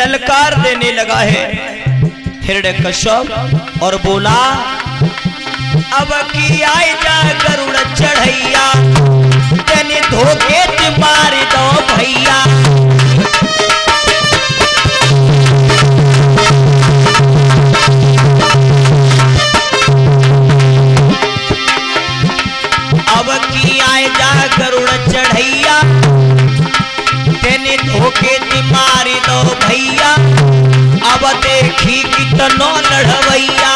ललकार देने लगा है हिरण्यकश्यप और बोला, अब की आई जा गरुड़ चढ़ैया, तेने धोखे ते मार दो भैया। अब की आए जा गरुड़ चढ़ैया, तेने धोखे ते मार दो भैया। अब देखी कितनो लड़वैया।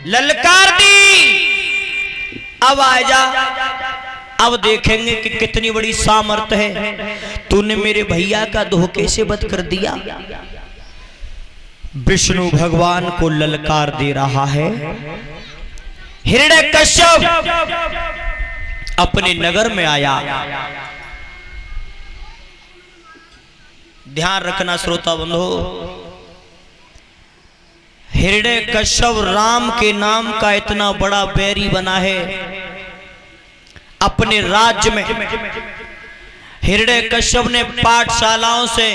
ललकार दी, अब आजा, अब देखेंगे कि कितनी बड़ी सामर्थ है। तूने मेरे भैया का धोखे से वध कर दिया। विष्णु भगवान को ललकार दे रहा है। हिरण्यकश्यप अपने नगर में आया। ध्यान रखना श्रोता बंधो, हिरण्यकश्यप राम के नाम का इतना बड़ा बैरी बना है। अपने राज्य में हिरण्यकश्यप ने पाठशालाओं से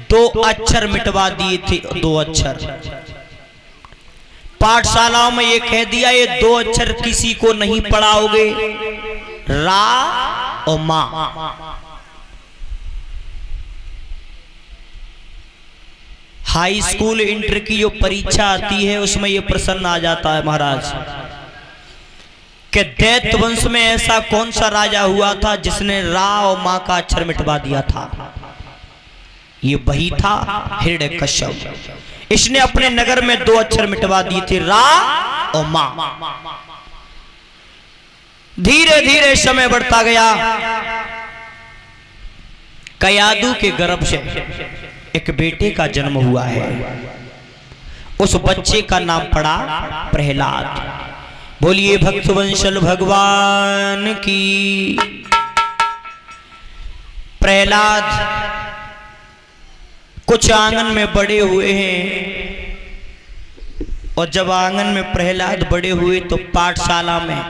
2 अक्षर मिटवा दिए थे। 2 अक्षर पाठशालाओं में ये कह दिया, ये 2 अक्षर किसी को नहीं पढ़ाओगे, रा और मां। हाई स्कूल इंटर की जो परीक्षा आती है उसमें ये प्रश्न आ जाता है महाराज कि दैत्य वंश में ऐसा कौन सा राजा हुआ था जिसने रा और मां का अक्षर मिटवा दिया था। ये वही था हिरण्यकश्यप। इसने अपने नगर में 2 अक्षर मिटवा दिए थे, रा और मां। धीरे धीरे समय बढ़ता गया। कयादू के गर्भ से एक बेटे का जन्म हुआ है। उस बच्चे का नाम पड़ा प्रहलाद। बोलिए भक्तवंशल भगवान की। प्रहलाद कुछ आंगन में बड़े हुए हैं और जब आंगन में प्रहलाद बड़े हुए तो पाठशाला में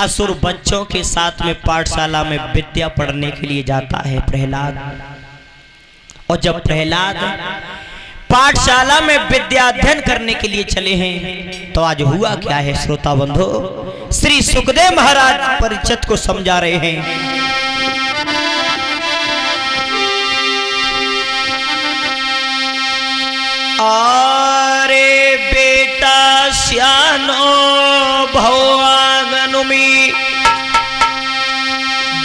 असुर बच्चों के साथ में पाठशाला में विद्या पढ़ने के लिए जाता है प्रहलाद। और जब प्रहलाद पाठशाला में विद्या अध्ययन करने के लिए चले हैं तो आज हुआ क्या है श्रोता बंधो। श्री सुखदेव महाराज परीक्षित को समझा रहे हैं। अरे बेटा श्यानो भवागनु में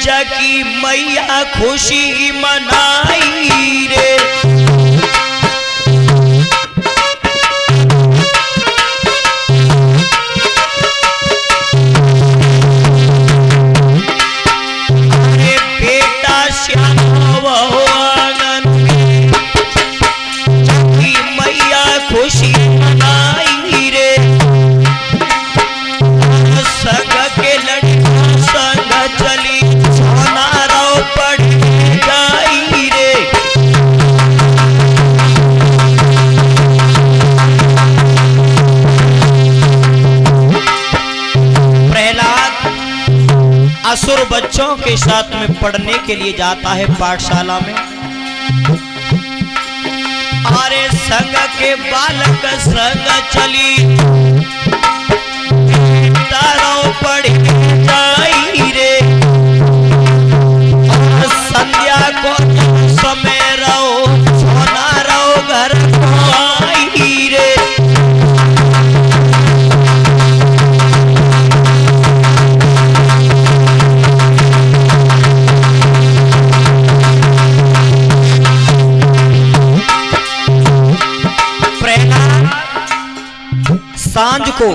जकी मैया खुशी मनाई रे। अरे बेटा श्याम भगवान जकी मैया खुशी मनाई रे। संग के लड़का संग चली पड़ जाई रे। प्रहलाद असुर बच्चों के साथ में पढ़ने के लिए जाता है पाठशाला में। अरे संग के बालक संग चली तारो पड़ जाई रे। संध्या को समय रहो सोना रहो घर आई रे। सांझ को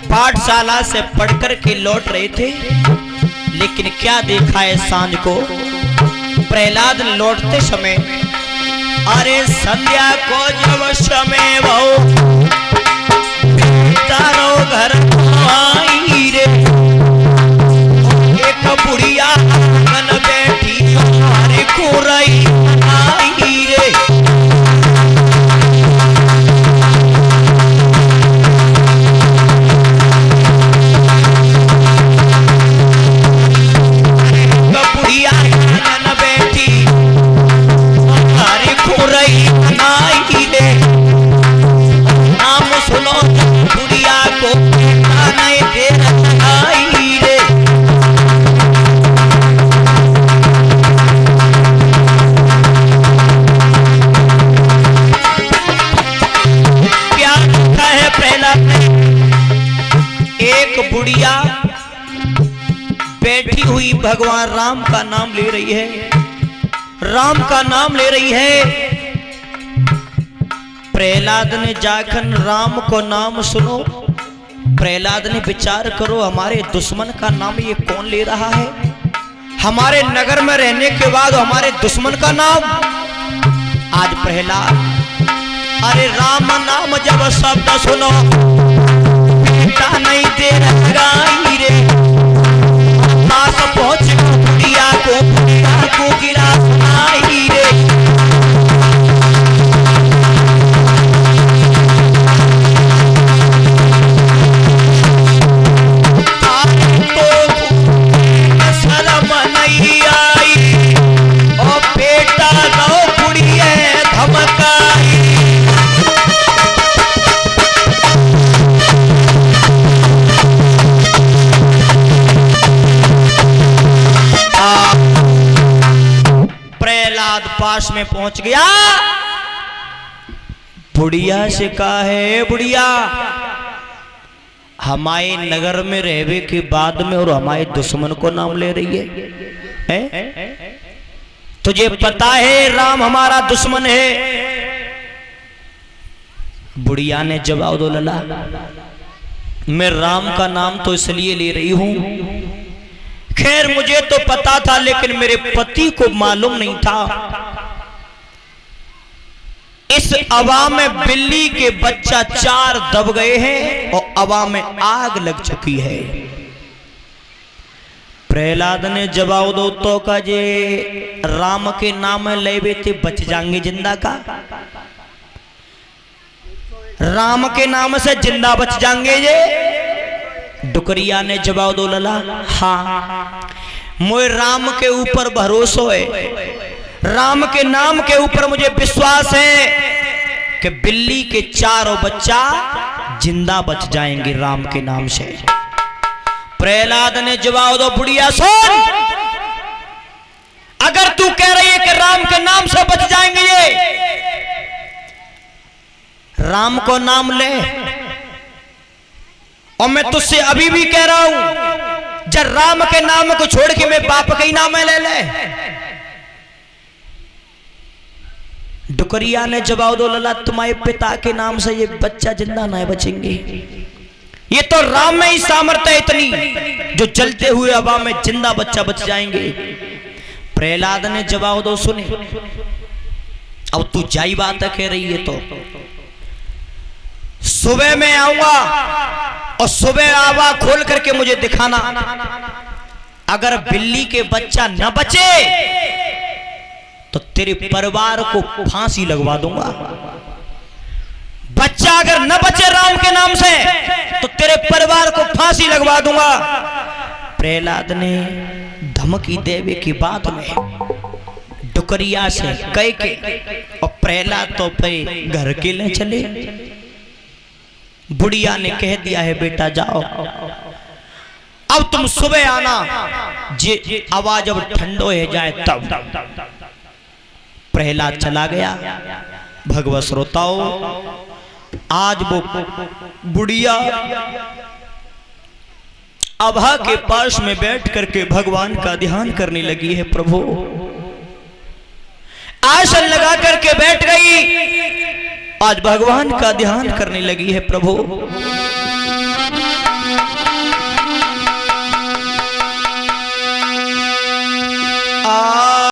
पाठशाला से पढ़कर के लौट रहे थे, लेकिन क्या देखा है सांझ को प्रहलाद लौटते समय। अरे संध्या को जब समय वो तारो घर आई रे। एक बुढ़िया मन बैठी हमारे को रही आई रे। बुढ़िया बैठी हुई भगवान राम का नाम ले रही है, राम का नाम ले रही है। प्रहलाद ने जाकर राम को नाम सुनो, प्रहलाद ने विचार करो हमारे दुश्मन का नाम ये कौन ले रहा है, हमारे नगर में रहने के बाद हमारे दुश्मन का नाम। आज प्रहलाद अरे राम नाम जब शब्द सुनो बेटा नहीं दे रही रे, पास पहुंच बुढ़िया को गिरा सुनाई रे। शर्म नहीं आई और बेटा रो बुढ़िया धमकाई। प्रहलाद पास में पहुंच गया, बुढ़िया से कहा है बुढ़िया हमारे नगर में रहने के बाद में और हमारे दुश्मन को नाम ले रही है? तुझे पता है राम हमारा दुश्मन है? बुढ़िया ने जवाब दो लला मैं राम का नाम तो इसलिए ले रही हूं, खैर मुझे तो पता था लेकिन मेरे पति को मालूम नहीं था। इस हवा में बिल्ली के बच्चा 4 दब गए हैं और हवा में आग लग चुकी है। प्रहलाद ने जवाब दो तो का जे राम के नाम लेवे थे बच जाएंगे जिंदा का, राम के नाम से जिंदा बच जाएंगे ये। डुकरिया ने जवाब दो लला हाँ मुझे राम के ऊपर भरोसा है, राम के नाम के ऊपर मुझे विश्वास है कि बिल्ली के 4 बच्चा जिंदा बच जाएंगे राम के नाम से। प्रहलाद ने जवाब दो बुढ़िया सुन, अगर तू कह रही है कि राम के नाम से बच जाएंगे ये, राम को नाम ले और मैं तुझसे अभी भी कह रहा हूं जब राम के नाम को छोड़ के मैं बाप का ही नाम ले ले। डुकरिया ने जवाब दो लला तुम्हारे पिता के नाम से ये बच्चा जिंदा नहीं बचेंगे, ये तो राम में ही सामर्थ्य है इतनी जो जलते हुए हवा में जिंदा बच्चा बच जाएंगे। प्रहलाद ने जवाब दो सुने अब तू जाई बात कह रही है तो सुबह में आऊंगा और सुबह आवा खोल करके मुझे दिखाना, अगर बिल्ली के बच्चा न बचे तो तेरे परिवार को फांसी लगवा दूंगा, बच्चा अगर न बचे राम के नाम से तो तेरे परिवार को फांसी लगवा दूंगा। प्रहलाद ने धमकी देवे की बात में डुकरिया से कह के और प्रहलाद तो पे घर के लिए चले। बुढ़िया ने कह दिया है बेटा जाओ अब तुम सुबह आना, जे आवाज जब ठंडो हो जाए तब। प्रहलाद चला गया। भगवत श्रोताओं आज वो बुढ़िया अभा के पास में बैठ करके भगवान का ध्यान करने लगी है। प्रभु आसन लगा करके बैठ गई, आज भगवान का ध्यान करने लगी है। प्रभु